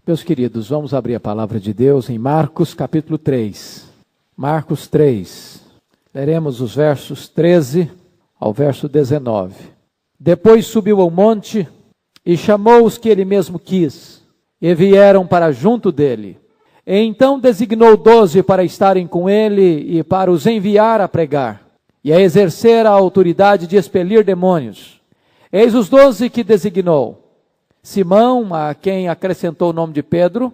Meus queridos, vamos abrir a palavra de Deus em Marcos capítulo 3. Marcos 3. Leremos os versos 13 ao verso 19. Depois subiu ao monte e chamou os que ele mesmo quis, e vieram para junto dele. E então designou 12 para estarem com ele e para os enviar a pregar, e a exercer a autoridade de expelir demônios. Eis os 12 que designou: Simão, a quem acrescentou o nome de Pedro,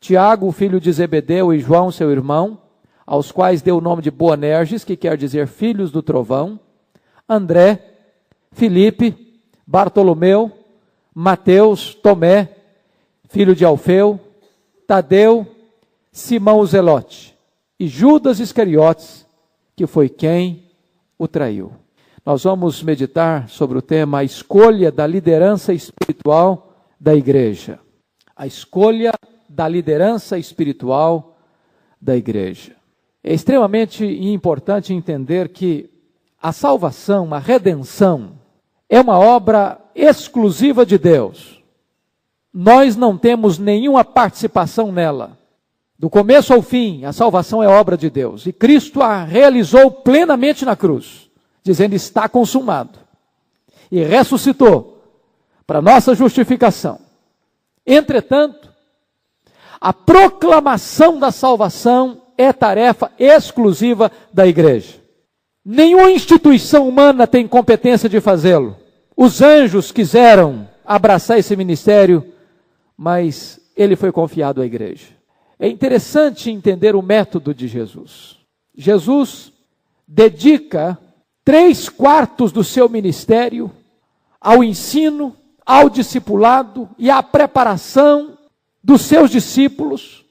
Tiago, filho de Zebedeu, e João, seu irmão, aos quais deu o nome de Boanerges, que quer dizer filhos do trovão, André, Filipe, Bartolomeu, Mateus, Tomé, filho de Alfeu, Tadeu, Simão o Zelote, e Judas Iscariotes, que foi quem o traiu. Nós vamos meditar sobre o tema: a escolha da liderança espiritual da igreja. A escolha da liderança espiritual da igreja. É extremamente importante entender que a salvação, a redenção, é uma obra exclusiva de Deus. Nós não temos nenhuma participação nela. Do começo ao fim, a salvação é obra de Deus. E Cristo a realizou plenamente na cruz, dizendo: está consumado. E ressuscitou para nossa justificação. Entretanto, a proclamação da salvação é tarefa exclusiva da igreja. Nenhuma instituição humana tem competência de fazê-lo. Os anjos quiseram abraçar esse ministério, mas ele foi confiado à igreja. É interessante entender o método de Jesus. Jesus dedica 3/4 do seu ministério ao ensino, ao discipulado e à preparação dos seus discípulos,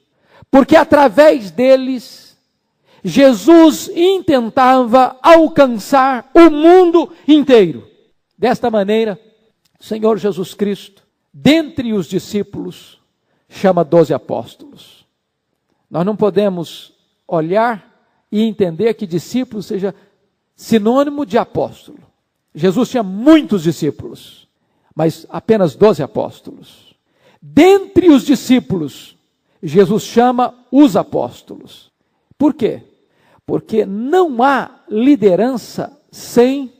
porque através deles, Jesus intentava alcançar o mundo inteiro. Desta maneira, o Senhor Jesus Cristo, dentre os discípulos, chama 12 apóstolos. Nós não podemos olhar e entender que discípulo seja sinônimo de apóstolo. Jesus tinha muitos discípulos, mas apenas 12 apóstolos. Dentre os discípulos, Jesus chama os apóstolos. Por quê? Porque não há liderança sem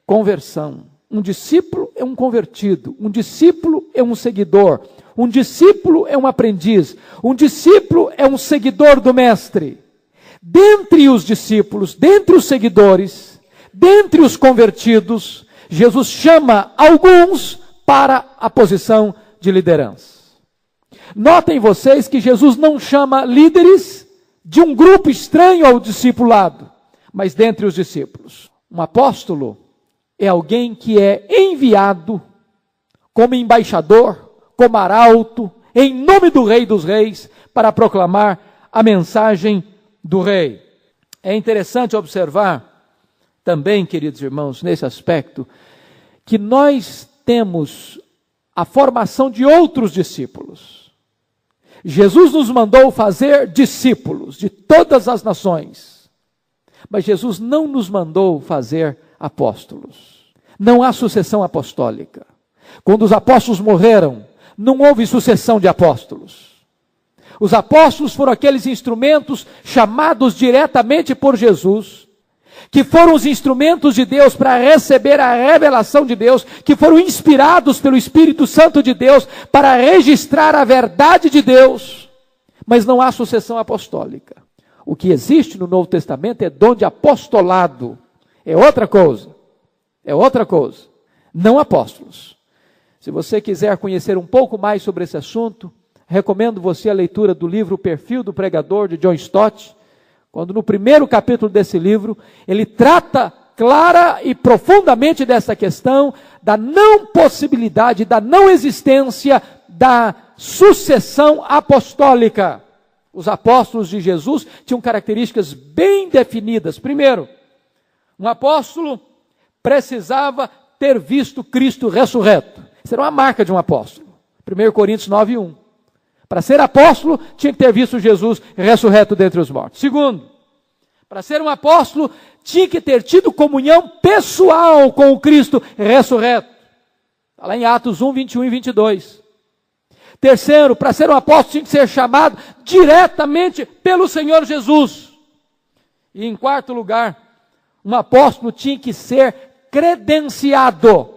conversão. Um discípulo é um convertido, um discípulo é um seguidor, um discípulo é um aprendiz, um discípulo é um seguidor do mestre. Dentre os discípulos, dentre os seguidores, dentre os convertidos, Jesus chama alguns para a posição de liderança. Notem vocês que Jesus não chama líderes de um grupo estranho ao discipulado, mas dentre os discípulos. Um apóstolo é alguém que é enviado como embaixador, como arauto, em nome do Rei dos Reis, para proclamar a mensagem do Rei. É interessante observar também, queridos irmãos, nesse aspecto, que nós temos a formação de outros discípulos. Jesus nos mandou fazer discípulos de todas as nações, mas Jesus não nos mandou fazer apóstolos. Não há sucessão apostólica. Quando os apóstolos morreram, não houve sucessão de apóstolos. Os apóstolos foram aqueles instrumentos chamados diretamente por Jesus, que foram os instrumentos de Deus para receber a revelação de Deus, que foram inspirados pelo Espírito Santo de Deus para registrar a verdade de Deus, mas não há sucessão apostólica. O que existe no Novo Testamento é dom de apostolado, é outra coisa, não apóstolos. Se você quiser conhecer um pouco mais sobre esse assunto, recomendo você a leitura do livro O Perfil do Pregador, de John Stott, quando no primeiro capítulo desse livro, ele trata clara e profundamente dessa questão da não possibilidade, da não existência da sucessão apostólica. Os apóstolos de Jesus tinham características bem definidas. Primeiro, um apóstolo precisava ter visto Cristo ressurreto. Isso era uma marca de um apóstolo. 1 Coríntios 9:1. Para ser apóstolo, tinha que ter visto Jesus ressurreto dentre os mortos. Segundo, para ser um apóstolo, tinha que ter tido comunhão pessoal com o Cristo ressurreto. Está lá em Atos 1, 21 e 22. Terceiro, para ser um apóstolo tinha que ser chamado diretamente pelo Senhor Jesus. E em quarto lugar, um apóstolo tinha que ser credenciado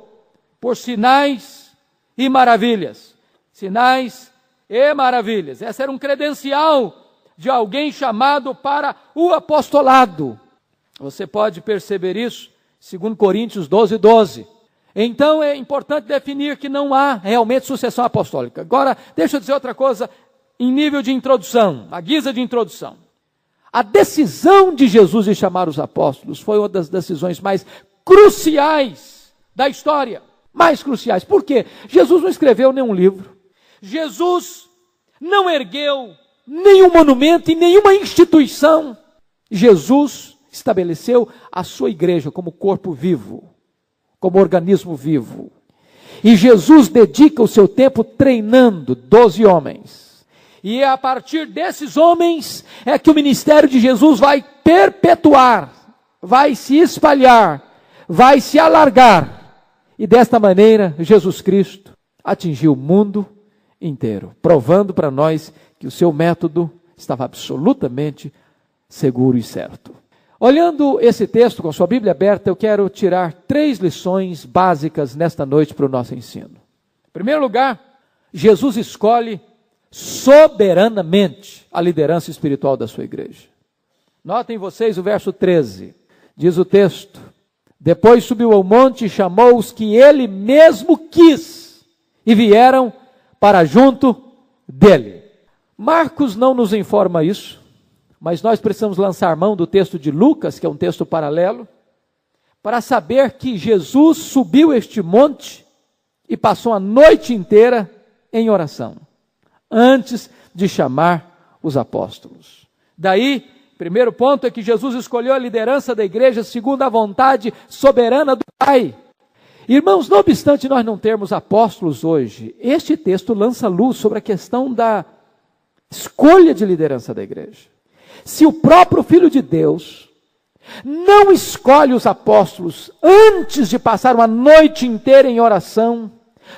por sinais e maravilhas. Sinais e maravilhas. Esse era um credencial de alguém chamado para o apostolado. Você pode perceber isso, 2 Coríntios 12:12. Então é importante definir que não há realmente sucessão apostólica. Agora, deixa eu dizer outra coisa em nível de introdução, a guisa de introdução. A decisão de Jesus de chamar os apóstolos foi uma das decisões mais cruciais da história. Mais cruciais. Por quê? Jesus não escreveu nenhum livro. Jesus não ergueu nenhum monumento e nenhuma instituição. Jesus estabeleceu a sua igreja como corpo vivo, como organismo vivo. E Jesus dedica o seu tempo treinando 12 homens. E é a partir desses homens é que o ministério de Jesus vai perpetuar, vai se espalhar, vai se alargar. E desta maneira, Jesus Cristo atingiu o mundo inteiro, provando para nós que o seu método estava absolutamente seguro e certo. Olhando esse texto com sua Bíblia aberta, eu quero tirar 3 lições básicas nesta noite para o nosso ensino. Em primeiro lugar, Jesus escolhe soberanamente a liderança espiritual da sua igreja. Notem vocês o verso 13, diz o texto: depois subiu ao monte e chamou os que ele mesmo quis, e vieram para junto dele. Marcos não nos informa isso, mas nós precisamos lançar mão do texto de Lucas, que é um texto paralelo, para saber que Jesus subiu este monte e passou a noite inteira em oração, antes de chamar os apóstolos. Daí, primeiro ponto é que Jesus escolheu a liderança da igreja segundo a vontade soberana do Pai. Irmãos, não obstante nós não termos apóstolos hoje, este texto lança luz sobre a questão da escolha de liderança da igreja. Se o próprio Filho de Deus não escolhe os apóstolos antes de passar uma noite inteira em oração,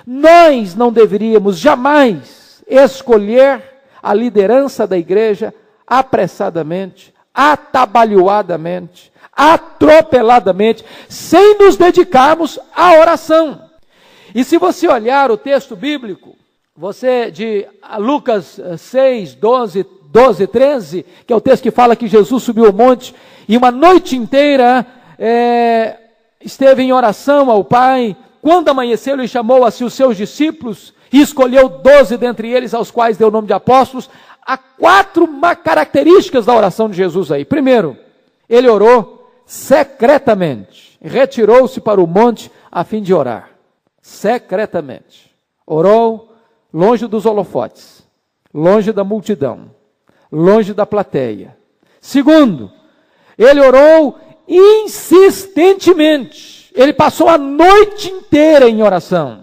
nós não deveríamos jamais escolher a liderança da igreja apressadamente, atabalhoadamente, atropeladamente, sem nos dedicarmos à oração. E se você olhar o texto bíblico, você de Lucas 6, 12, 13, que é o texto que fala que Jesus subiu ao monte e uma noite inteira esteve em oração ao Pai. Quando amanheceu, ele chamou a si os seus discípulos e escolheu 12 dentre eles, aos quais deu o nome de apóstolos. Há 4 características da oração de Jesus aí. Primeiro, ele orou secretamente, retirou-se para o monte a fim de orar. Secretamente. Orou longe dos holofotes, longe da multidão, longe da plateia. Segundo, ele orou insistentemente. Ele passou a noite inteira em oração.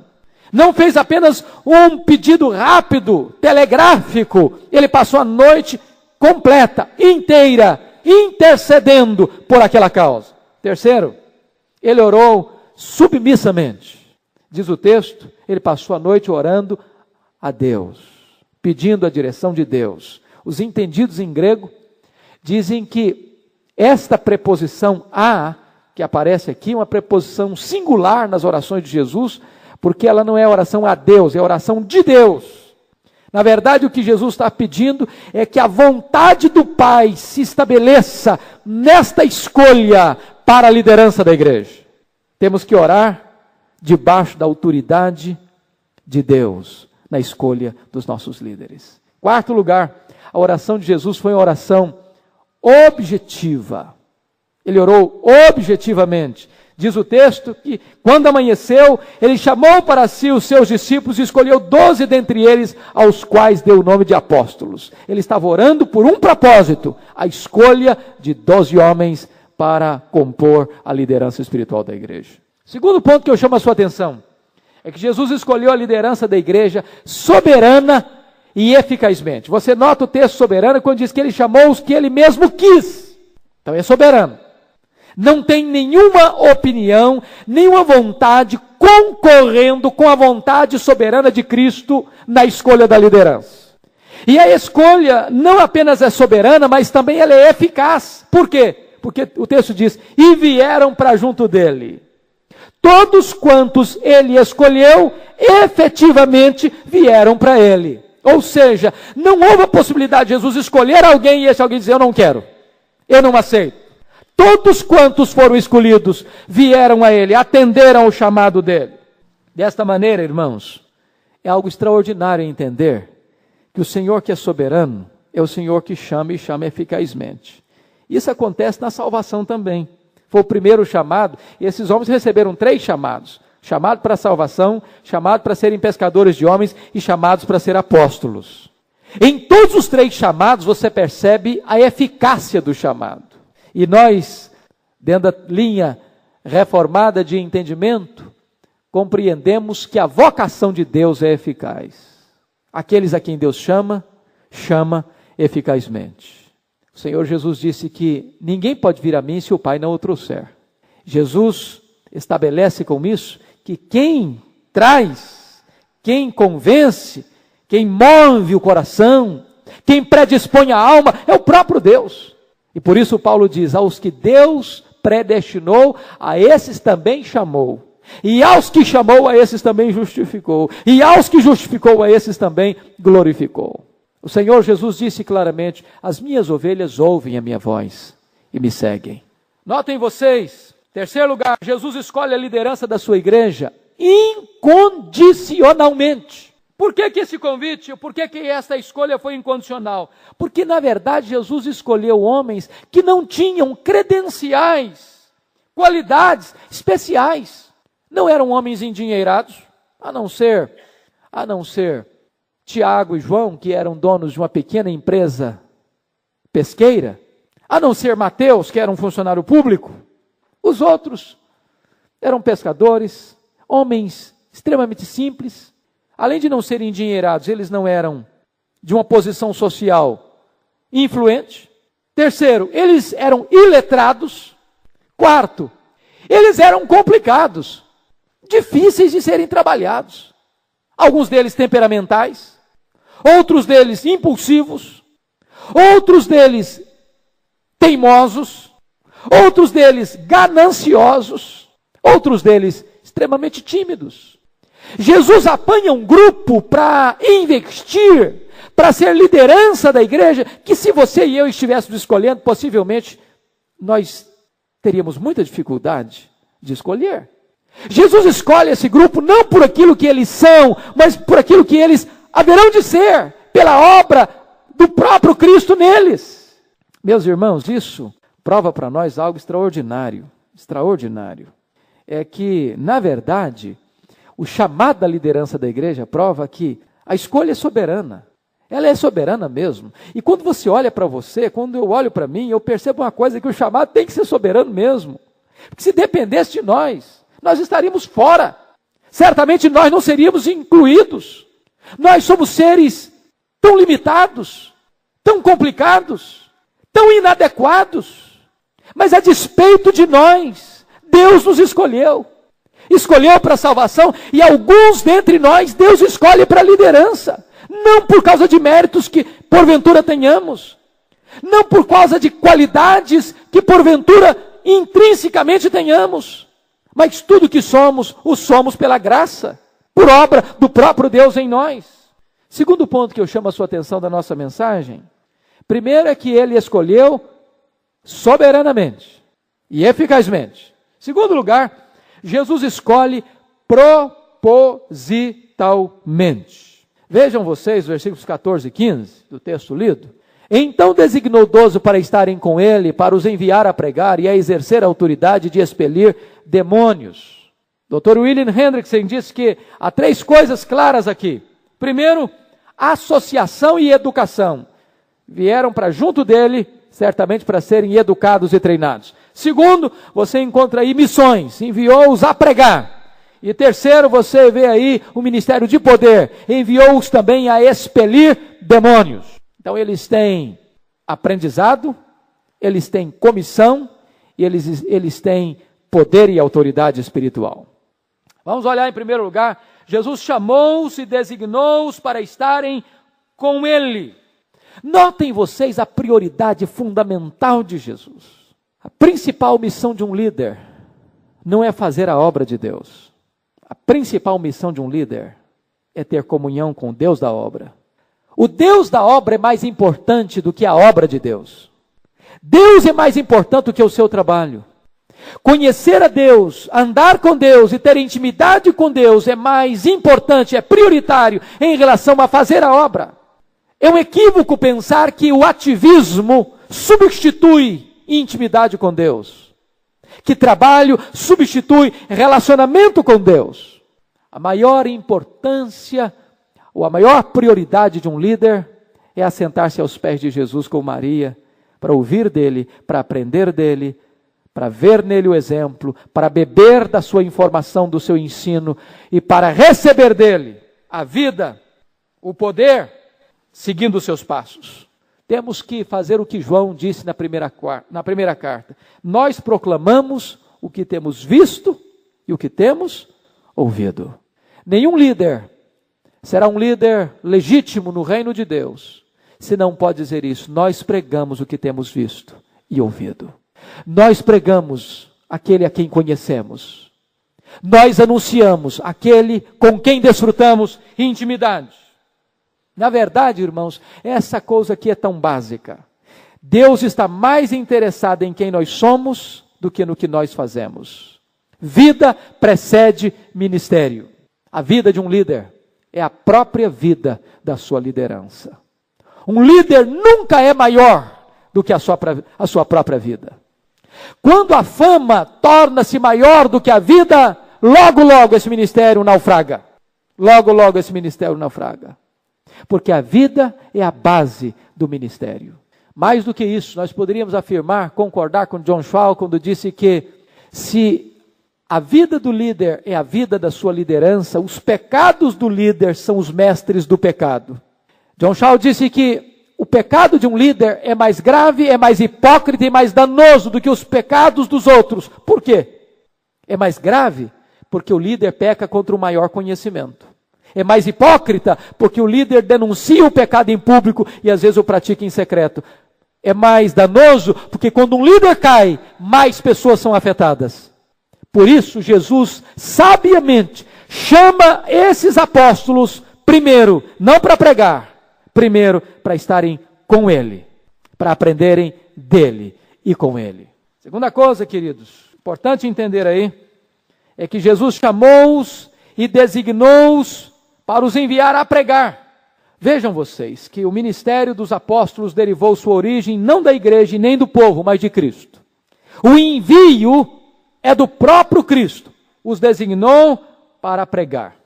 Não fez apenas um pedido rápido, telegráfico. Ele passou a noite completa, inteira, intercedendo por aquela causa. Terceiro, ele orou submissamente. Diz o texto, ele passou a noite orando a Deus, pedindo a direção de Deus. Os entendidos em grego dizem que esta preposição a, que aparece aqui, uma preposição singular nas orações de Jesus, porque ela não é oração a Deus, é oração de Deus. Na verdade, o que Jesus está pedindo é que a vontade do Pai se estabeleça nesta escolha para a liderança da igreja. Temos que orar debaixo da autoridade de Deus na escolha dos nossos líderes. Quarto lugar, a oração de Jesus foi uma oração objetiva. Ele orou objetivamente. Diz o texto que, quando amanheceu, ele chamou para si os seus discípulos e escolheu 12 dentre eles, aos quais deu o nome de apóstolos. Ele estava orando por um propósito, a escolha de 12 homens para compor a liderança espiritual da igreja. Segundo ponto que eu chamo a sua atenção, é que Jesus escolheu a liderança da igreja soberana e eficazmente. Você nota o texto soberano quando diz que ele chamou os que ele mesmo quis. Então é soberano. não tem nenhuma opinião, nenhuma vontade concorrendo com a vontade soberana de Cristo na escolha da liderança. E a escolha não apenas é soberana, mas também ela é eficaz. Por quê? Porque o texto diz, e vieram para junto dele. Todos quantos ele escolheu, efetivamente vieram para ele. Ou seja, não houve a possibilidade de Jesus escolher alguém e esse alguém dizer, eu não quero, eu não aceito. Todos quantos foram escolhidos vieram a ele, atenderam ao chamado dele. Desta maneira, irmãos, é algo extraordinário entender que o Senhor que é soberano é o Senhor que chama e chama eficazmente. Isso acontece na salvação também. Foi o primeiro chamado, e esses homens receberam 3 chamados. Chamado para a salvação, chamado para serem pescadores de homens e chamados para ser apóstolos. Em todos os 3 chamados você percebe a eficácia do chamado. E nós, dentro da linha reformada de entendimento, compreendemos que a vocação de Deus é eficaz. Aqueles a quem Deus chama, chama eficazmente. O Senhor Jesus disse que ninguém pode vir a mim se o Pai não o trouxer. Jesus estabelece com isso que quem traz, quem convence, quem move o coração, quem predispõe a alma, é o próprio Deus. E por isso Paulo diz, aos que Deus predestinou, a esses também chamou. E aos que chamou, a esses também justificou. E aos que justificou, a esses também glorificou. O Senhor Jesus disse claramente, as minhas ovelhas ouvem a minha voz e me seguem. Notem vocês, terceiro lugar, Jesus escolhe a liderança da sua igreja incondicionalmente. Por que esse convite? Por que esta escolha foi incondicional? Porque, na verdade, Jesus escolheu homens que não tinham credenciais, qualidades especiais. Não eram homens endinheirados, a não ser Tiago e João, que eram donos de uma pequena empresa pesqueira, a não ser Mateus, que era um funcionário público. Os outros eram pescadores, homens extremamente simples. Além de não serem endinheirados, eles não eram de uma posição social influente. Terceiro, eles eram iletrados. Quarto, eles eram complicados, difíceis de serem trabalhados. Alguns deles temperamentais, outros deles impulsivos, outros deles teimosos, outros deles gananciosos, outros deles extremamente tímidos. Jesus apanha um grupo para investir, para ser liderança da igreja, que se você e eu estivéssemos escolhendo, possivelmente nós teríamos muita dificuldade de escolher. Jesus escolhe esse grupo não por aquilo que eles são, mas por aquilo que eles haverão de ser, pela obra do próprio Cristo neles. Meus irmãos, isso prova para nós algo extraordinário. Extraordinário. É que, na verdade, o chamado da liderança da igreja prova que a escolha é soberana. Ela é soberana mesmo. E quando você olha para você, quando eu olho para mim, eu percebo uma coisa, que o chamado tem que ser soberano mesmo. Porque se dependesse de nós estaríamos fora. Certamente nós não seríamos incluídos. Nós somos seres tão limitados, tão complicados, tão inadequados. Mas a despeito de nós, Deus nos escolheu. Escolheu para a salvação, e alguns dentre nós Deus escolhe para a liderança, não por causa de méritos que porventura tenhamos, não por causa de qualidades que porventura intrinsecamente tenhamos, mas tudo que somos, o somos pela graça, por obra do próprio Deus em nós. Segundo ponto que eu chamo a sua atenção da nossa mensagem, primeiro é que ele escolheu soberanamente e eficazmente. Segundo lugar, Jesus escolhe propositalmente. Vejam vocês, versículos 14 e 15 do texto lido. Então designou 12 para estarem com ele, para os enviar a pregar e a exercer a autoridade de expelir demônios. Dr. William Hendrickson disse que há 3 coisas claras aqui. Primeiro, associação e educação. Vieram para junto dele, certamente para serem educados e treinados. Segundo, você encontra aí missões, enviou-os a pregar. E terceiro, você vê aí o ministério de poder, enviou-os também a expelir demônios. Então eles têm aprendizado, eles têm comissão e eles têm poder e autoridade espiritual. Vamos olhar em primeiro lugar, Jesus chamou-os e designou-os para estarem com Ele. Notem vocês a prioridade fundamental de Jesus. A principal missão de um líder não é fazer a obra de Deus. A principal missão de um líder é ter comunhão com o Deus da obra. O Deus da obra é mais importante do que a obra de Deus. Deus é mais importante do que o seu trabalho. Conhecer a Deus, andar com Deus e ter intimidade com Deus é mais importante, é prioritário em relação a fazer a obra. É um equívoco pensar que o ativismo substitui intimidade com Deus, que trabalho substitui relacionamento com Deus. A maior importância ou a maior prioridade de um líder é assentar-se aos pés de Jesus com Maria, para ouvir dele, para aprender dele, para ver nele o exemplo, para beber da sua informação, do seu ensino e para receber dele a vida, o poder, seguindo os seus passos. Temos que fazer o que João disse na primeira carta. Nós proclamamos o que temos visto e o que temos ouvido. Nenhum líder será um líder legítimo no reino de Deus se não pode dizer isso. Nós pregamos o que temos visto e ouvido. Nós pregamos aquele a quem conhecemos. Nós anunciamos aquele com quem desfrutamos intimidade. Na verdade, irmãos, essa coisa aqui é tão básica. Deus está mais interessado em quem nós somos do que no que nós fazemos. Vida precede ministério. A vida de um líder é a própria vida da sua liderança. Um líder nunca é maior do que a sua própria vida. Quando a fama torna-se maior do que a vida, logo esse ministério naufraga. Logo esse ministério naufraga. Porque a vida é a base do ministério. Mais do que isso, nós poderíamos afirmar, concordar com John Shaw, quando disse que se a vida do líder é a vida da sua liderança, os pecados do líder são os mestres do pecado. John Shaw disse que o pecado de um líder é mais grave, é mais hipócrita e mais danoso do que os pecados dos outros. Por quê? É mais grave porque o líder peca contra o maior conhecimento. É mais hipócrita porque o líder denuncia o pecado em público e às vezes o pratica em secreto. É mais danoso porque quando um líder cai, mais pessoas são afetadas. Por isso Jesus sabiamente chama esses apóstolos primeiro, não para pregar, primeiro para estarem com Ele, para aprenderem dele e com Ele. Segunda coisa, queridos, importante entender aí, é que Jesus chamou-os e designou-os para os enviar a pregar. Vejam vocês que o ministério dos apóstolos derivou sua origem não da igreja e nem do povo, mas de Cristo. O envio é do próprio Cristo. Os designou para pregar.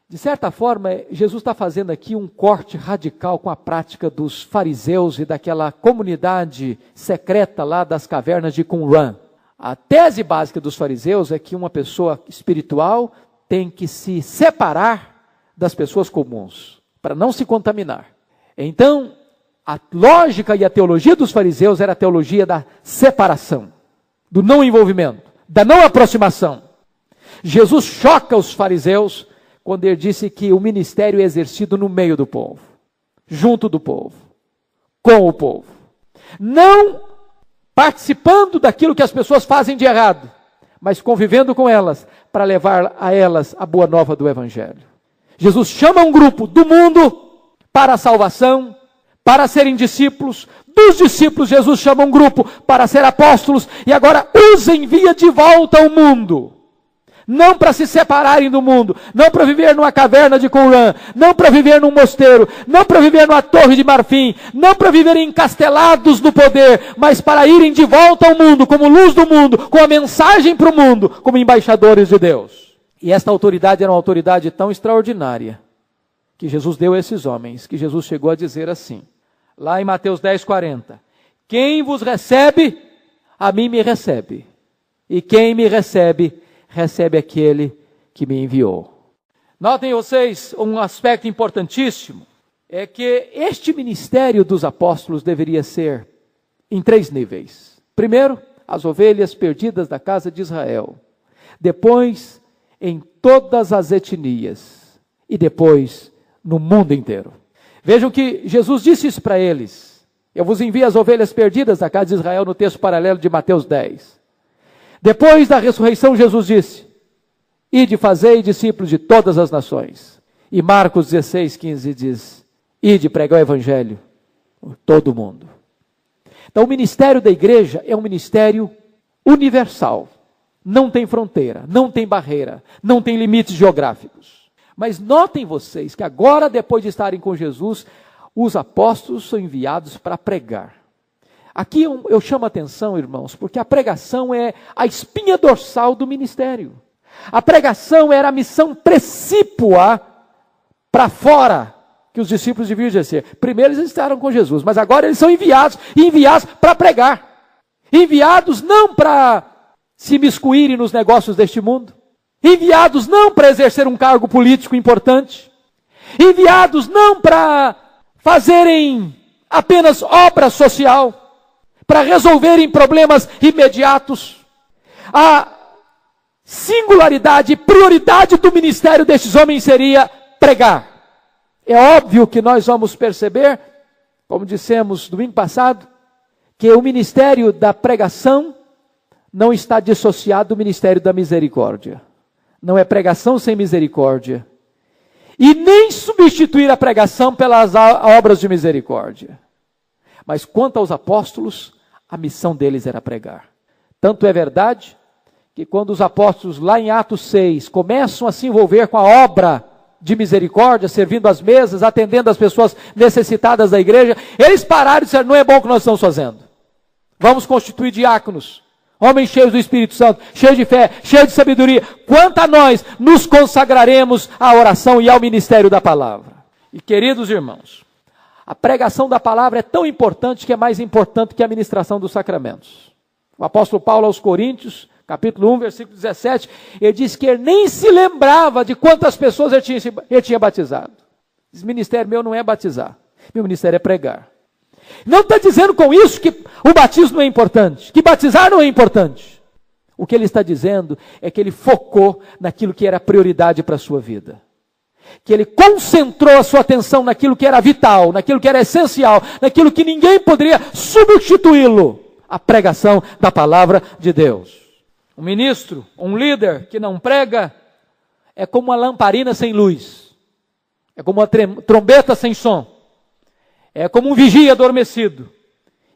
De certa forma, Jesus está fazendo aqui um corte radical com a prática dos fariseus e daquela comunidade secreta lá das cavernas de Qumran. A tese básica dos fariseus é que uma pessoa espiritual tem que se separar das pessoas comuns, para não se contaminar. Então, a lógica e a teologia dos fariseus era a teologia da separação, do não envolvimento, da não aproximação. Jesus choca os fariseus quando ele disse que o ministério é exercido no meio do povo, junto do povo, com o povo. Não participando daquilo que as pessoas fazem de errado, mas convivendo com elas, para levar a elas a boa nova do Evangelho. Jesus chama um grupo do mundo para a salvação, para serem discípulos. Dos discípulos, Jesus chama um grupo para ser apóstolos e agora os envia de volta ao mundo. Não para se separarem do mundo, não para viver numa caverna de Qumran, não para viver num mosteiro, não para viver numa torre de marfim, não para viverem encastelados no poder, mas para irem de volta ao mundo, como luz do mundo, com a mensagem para o mundo, como embaixadores de Deus. E esta autoridade era uma autoridade tão extraordinária, que Jesus deu a esses homens, que Jesus chegou a dizer assim, lá em Mateus 10:40, quem vos recebe, a mim me recebe, e quem me recebe, recebe aquele que me enviou. Notem vocês um aspecto importantíssimo, é que este ministério dos apóstolos deveria ser em 3 níveis. Primeiro, as ovelhas perdidas da casa de Israel, depois em todas as etnias e depois no mundo inteiro. Vejam que Jesus disse isso para eles. Eu vos envio as ovelhas perdidas da casa de Israel, no texto paralelo de Mateus 10. Depois da ressurreição, Jesus disse: ide fazei discípulos de todas as nações. E Marcos 16:15 diz: ide pregar o evangelho por todo o mundo. Então o ministério da igreja é um ministério universal. Não tem fronteira, não tem barreira, não tem limites geográficos. Mas notem vocês que agora, depois de estarem com Jesus, os apóstolos são enviados para pregar. Aqui eu chamo a atenção, irmãos, porque a pregação é a espinha dorsal do ministério. A pregação era a missão precípua para fora que os discípulos deviam exercer. Primeiro eles estavam com Jesus, mas agora eles são enviados para pregar. Enviados não para se miscuírem nos negócios deste mundo. Enviados não para exercer um cargo político importante. Enviados não para fazerem apenas obra social, para resolverem problemas imediatos. A singularidade e prioridade do ministério destes homens seria pregar. É óbvio que nós vamos perceber, como dissemos domingo passado, que o ministério da pregação não está dissociado do ministério da misericórdia. Não é pregação sem misericórdia. E nem substituir a pregação pelas obras de misericórdia. Mas quanto aos apóstolos, a missão deles era pregar. Tanto é verdade que quando os apóstolos, lá em Atos 6, começam a se envolver com a obra de misericórdia, servindo as mesas, atendendo as pessoas necessitadas da igreja, eles pararam e disseram: não é bom o que nós estamos fazendo. Vamos constituir diáconos, homens cheios do Espírito Santo, cheios de fé, cheios de sabedoria. Quanto a nós, nos consagraremos à oração e ao ministério da palavra. E queridos irmãos, a pregação da palavra é tão importante que é mais importante que a ministração dos sacramentos. O apóstolo Paulo aos Coríntios, capítulo 1, versículo 17, ele diz que ele nem se lembrava de quantas pessoas ele tinha batizado. Esse ministério meu não é batizar, meu ministério é pregar. Não está dizendo com isso que o batismo não é importante, que batizar não é importante. O que ele está dizendo é que ele focou naquilo que era prioridade para a sua vida. Que ele concentrou a sua atenção naquilo que era vital, naquilo que era essencial, naquilo que ninguém poderia substituí-lo, a pregação da palavra de Deus. Um ministro, um líder que não prega, é como uma lamparina sem luz, é como uma trombeta sem som, é como um vigia adormecido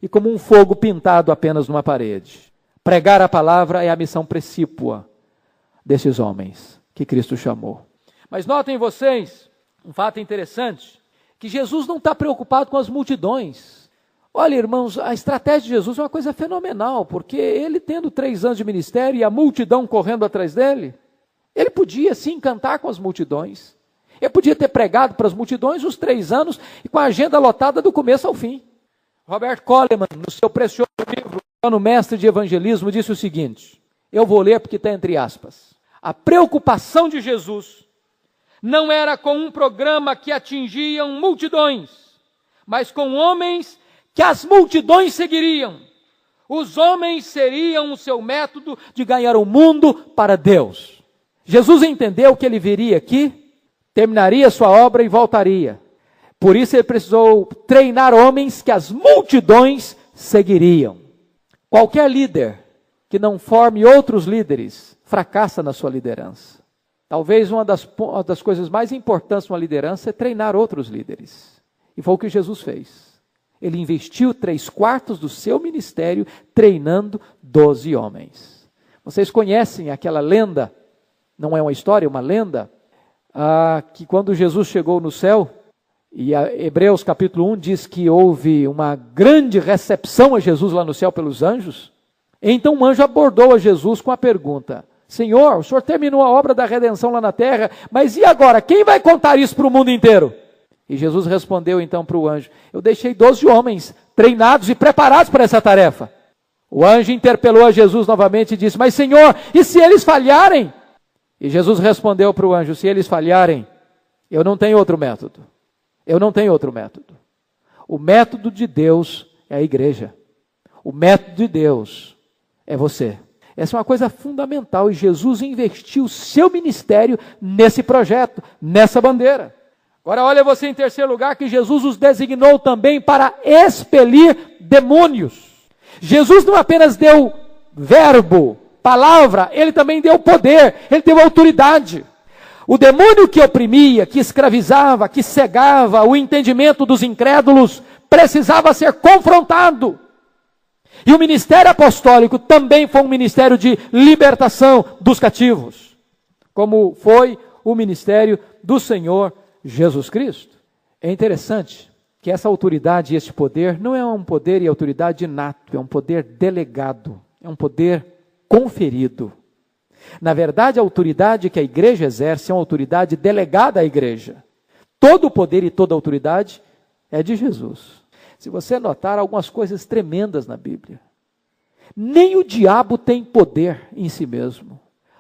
e como um fogo pintado apenas numa parede. Pregar a palavra é a missão precípua desses homens que Cristo chamou. Mas notem vocês um fato interessante, que Jesus não está preocupado com as multidões. Olha, irmãos, a estratégia de Jesus é uma coisa fenomenal, porque ele tendo 3 anos de ministério e a multidão correndo atrás dele, ele podia sim cantar com as multidões. Ele podia ter pregado para as multidões os 3 anos e com a agenda lotada do começo ao fim. Robert Coleman, no seu precioso livro, no Mestre de Evangelismo, disse o seguinte, eu vou ler porque está entre aspas: a preocupação de Jesus não era com um programa que atingiam multidões, mas com homens que as multidões seguiriam. Os homens seriam o seu método de ganhar o mundo para Deus. Jesus entendeu que ele viria aqui, terminaria sua obra e voltaria. Por isso ele precisou treinar homens que as multidões seguiriam. Qualquer líder que não forme outros líderes, fracassa na sua liderança. Talvez uma das coisas mais importantes numa liderança é treinar outros líderes. E foi o que Jesus fez. Ele investiu 3/4 do seu ministério treinando 12 homens. Vocês conhecem aquela lenda, não é uma história, é uma lenda, que quando Jesus chegou no céu, e Hebreus capítulo 1 diz que houve uma grande recepção a Jesus lá no céu pelos anjos, então um anjo abordou a Jesus com a pergunta: Senhor, o Senhor terminou a obra da redenção lá na terra, mas e agora? Quem vai contar isso para o mundo inteiro? E Jesus respondeu então para o anjo: eu deixei 12 homens treinados e preparados para essa tarefa. O anjo interpelou a Jesus novamente e disse: mas Senhor, e se eles falharem? E Jesus respondeu para o anjo: se eles falharem, eu não tenho outro método. Eu não tenho outro método. O método de Deus é a igreja. O método de Deus é você. Essa é uma coisa fundamental e Jesus investiu o seu ministério nesse projeto, nessa bandeira. Agora olha você em terceiro lugar que Jesus os designou também para expelir demônios. Jesus não apenas deu verbo, palavra, ele também deu poder, ele deu autoridade. O demônio que oprimia, que escravizava, que cegava o entendimento dos incrédulos, precisava ser confrontado. E o ministério apostólico também foi um ministério de libertação dos cativos, como foi o ministério do Senhor Jesus Cristo. É interessante que essa autoridade e esse poder não é um poder e autoridade inato, é um poder delegado, é um poder conferido. Na verdade, a autoridade que a igreja exerce é uma autoridade delegada à igreja. Todo o poder e toda a autoridade é de Jesus. Se você notar algumas coisas tremendas na Bíblia, nem o diabo tem poder em si mesmo.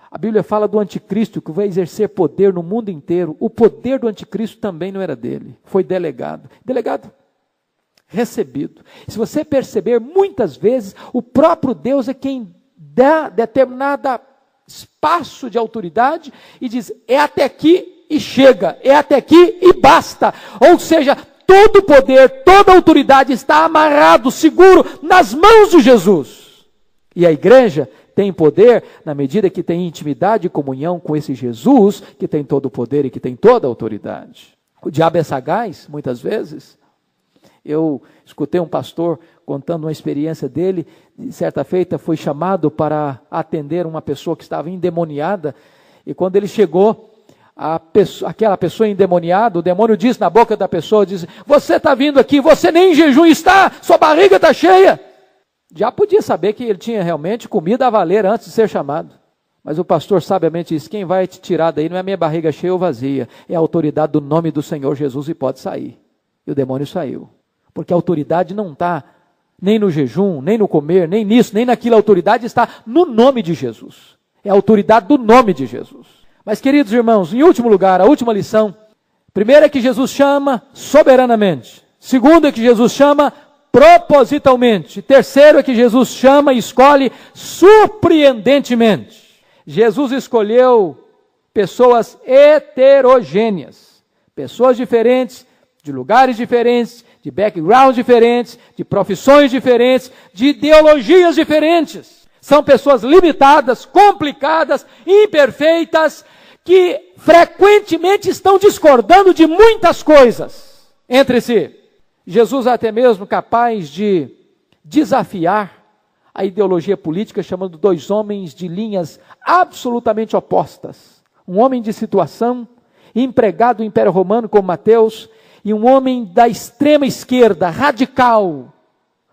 A Bíblia fala do anticristo que vai exercer poder no mundo inteiro. O poder do anticristo também não era dele, foi delegado. Delegado, recebido. Se você perceber, muitas vezes, o próprio Deus é quem dá determinado espaço de autoridade e diz, é até aqui e chega, é até aqui e basta. Ou seja, todo o poder, toda a autoridade está amarrado, seguro, nas mãos de Jesus. E a igreja tem poder na medida que tem intimidade e comunhão com esse Jesus, que tem todo o poder e que tem toda a autoridade. O diabo é sagaz, muitas vezes. Eu escutei um pastor contando uma experiência dele, certa feita foi chamado para atender uma pessoa que estava endemoniada, e quando ele chegou, aquela pessoa endemoniada, o demônio disse na boca da pessoa, disse, você está vindo aqui, você nem em jejum está, sua barriga está cheia. Já podia saber que ele tinha realmente comida a valer antes de ser chamado. Mas o pastor sabiamente disse, quem vai te tirar daí não é a minha barriga cheia ou vazia, é a autoridade do nome do Senhor Jesus e pode sair. E o demônio saiu. Porque a autoridade não está nem no jejum, nem no comer, nem nisso, nem naquilo. A autoridade está no nome de Jesus. É a autoridade do nome de Jesus. Mas, queridos irmãos, em último lugar, a última lição. Primeiro é que Jesus chama soberanamente. Segundo é que Jesus chama propositalmente. Terceiro é que Jesus chama e escolhe surpreendentemente. Jesus escolheu pessoas heterogêneas. Pessoas diferentes, de lugares diferentes, de backgrounds diferentes, de profissões diferentes, de ideologias diferentes. São pessoas limitadas, complicadas, imperfeitas, que frequentemente estão discordando de muitas coisas entre si. Jesus é até mesmo capaz de desafiar a ideologia política, chamando dois homens de linhas absolutamente opostas. Um homem de situação, empregado do Império Romano como Mateus, e um homem da extrema esquerda, radical,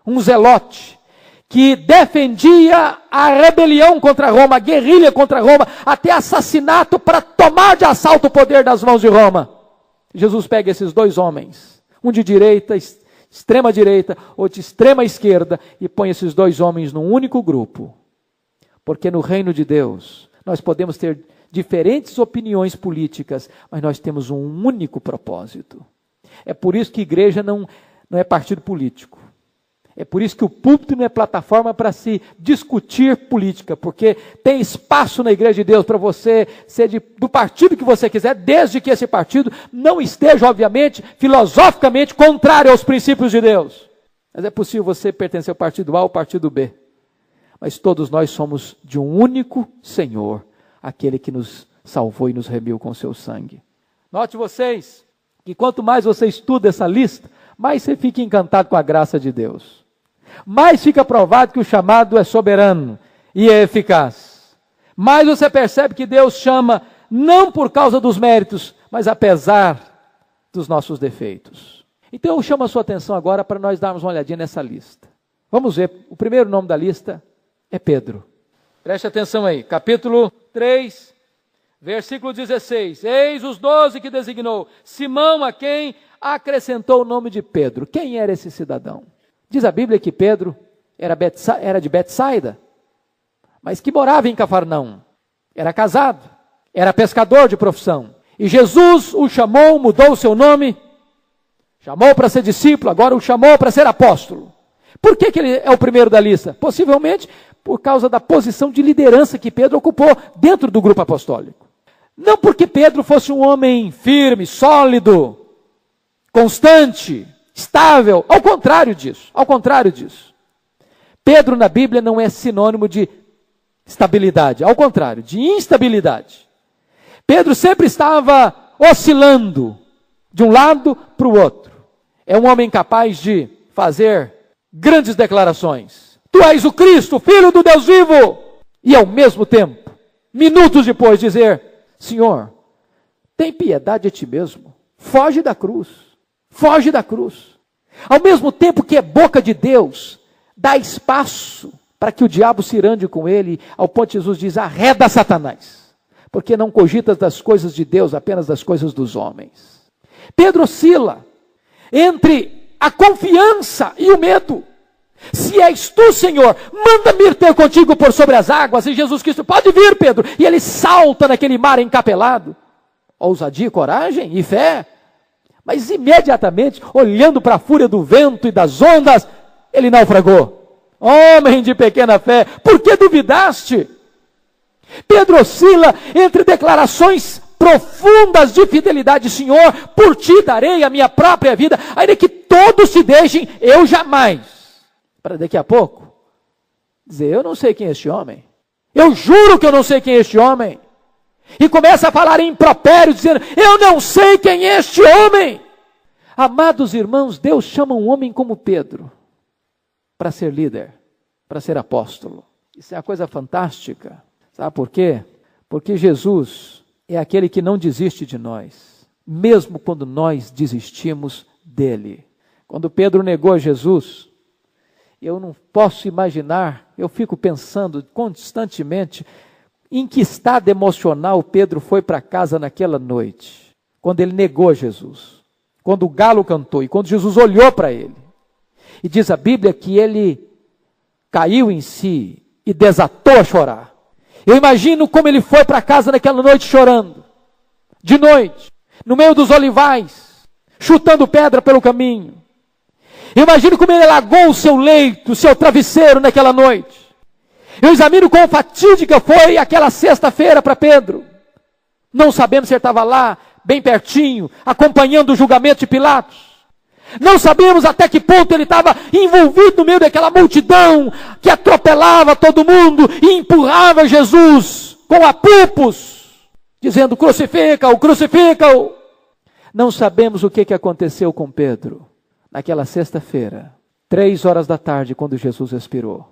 um zelote, que defendia a rebelião contra Roma, a guerrilha contra Roma, até assassinato para tomar de assalto o poder das mãos de Roma. Jesus pega esses dois homens, um de direita, extrema direita, outro de extrema esquerda, e põe esses dois homens num único grupo. Porque no reino de Deus, nós podemos ter diferentes opiniões políticas, mas nós temos um único propósito. É por isso que igreja não é partido político. É por isso que o púlpito não é plataforma para se discutir política, porque tem espaço na igreja de Deus para você ser do partido que você quiser, desde que esse partido não esteja, obviamente, filosoficamente contrário aos princípios de Deus. Mas é possível você pertencer ao partido A ou partido B. Mas todos nós somos de um único Senhor, aquele que nos salvou e nos remiu com seu sangue. Note vocês que quanto mais você estuda essa lista, mais você fica encantado com a graça de Deus. Mais fica provado que o chamado é soberano e é eficaz. Mais você percebe que Deus chama não por causa dos méritos, mas apesar dos nossos defeitos. Então eu chamo a sua atenção agora para nós darmos uma olhadinha nessa lista. Vamos ver, o primeiro nome da lista é Pedro. Preste atenção aí, capítulo 3, versículo 16. Eis os 12 que designou, Simão a quem acrescentou o nome de Pedro. Quem era esse cidadão? Diz a Bíblia que Pedro era de Betsaida, mas que morava em Cafarnaum. Era casado, era pescador de profissão. E Jesus o chamou, mudou o seu nome, chamou para ser discípulo, agora o chamou para ser apóstolo. Por que ele é o primeiro da lista? Possivelmente por causa da posição de liderança que Pedro ocupou dentro do grupo apostólico. Não porque Pedro fosse um homem firme, sólido, constante, estável, ao contrário disso. Pedro na Bíblia não é sinônimo de estabilidade, ao contrário, de instabilidade. Pedro sempre estava oscilando de um lado para o outro. É um homem capaz de fazer grandes declarações. Tu és o Cristo, Filho do Deus vivo. E ao mesmo tempo, minutos depois, dizer: Senhor, tem piedade de ti mesmo. Foge da cruz. Foge da cruz. Ao mesmo tempo que é boca de Deus, dá espaço para que o diabo se irande com ele, ao ponto que Jesus diz: arreda Satanás, porque não cogitas das coisas de Deus, apenas das coisas dos homens. Pedro oscila entre a confiança e o medo. Se és tu, Senhor, manda-me ir ter contigo por sobre as águas. E Jesus Cristo: pode vir, Pedro. E ele salta naquele mar encapelado. Ousadia, coragem e fé. Mas imediatamente, olhando para a fúria do vento e das ondas, ele naufragou. Homem de pequena fé, por que duvidaste? Pedro oscila entre declarações profundas de fidelidade. Senhor, por ti darei a minha própria vida, ainda que todos se deixem, eu jamais. Para daqui a pouco dizer: eu não sei quem é este homem. Eu juro que eu não sei quem é este homem. E começa a falar em impropérios, dizendo: eu não sei quem é este homem. Amados irmãos, Deus chama um homem como Pedro para ser líder, para ser apóstolo. Isso é uma coisa fantástica. Sabe por quê? Porque Jesus é aquele que não desiste de nós, mesmo quando nós desistimos dele. Quando Pedro negou Jesus, eu não posso imaginar, eu fico pensando constantemente em que estado emocional Pedro foi para casa naquela noite, quando ele negou Jesus, quando o galo cantou e quando Jesus olhou para ele. E diz a Bíblia que ele caiu em si e desatou a chorar. Eu imagino como ele foi para casa naquela noite chorando, de noite, no meio dos olivais, chutando pedra pelo caminho. Eu imagino como ele largou o seu leito, o seu travesseiro naquela noite. Eu examino quão fatídica foi aquela sexta-feira para Pedro. Não sabemos se ele estava lá, bem pertinho, acompanhando o julgamento de Pilatos. Não sabemos até que ponto ele estava envolvido no meio daquela multidão que atropelava todo mundo e empurrava Jesus com apupos, dizendo: crucifica-o, crucifica-o. Não sabemos o que aconteceu com Pedro naquela sexta-feira, 3 horas da tarde, quando Jesus expirou.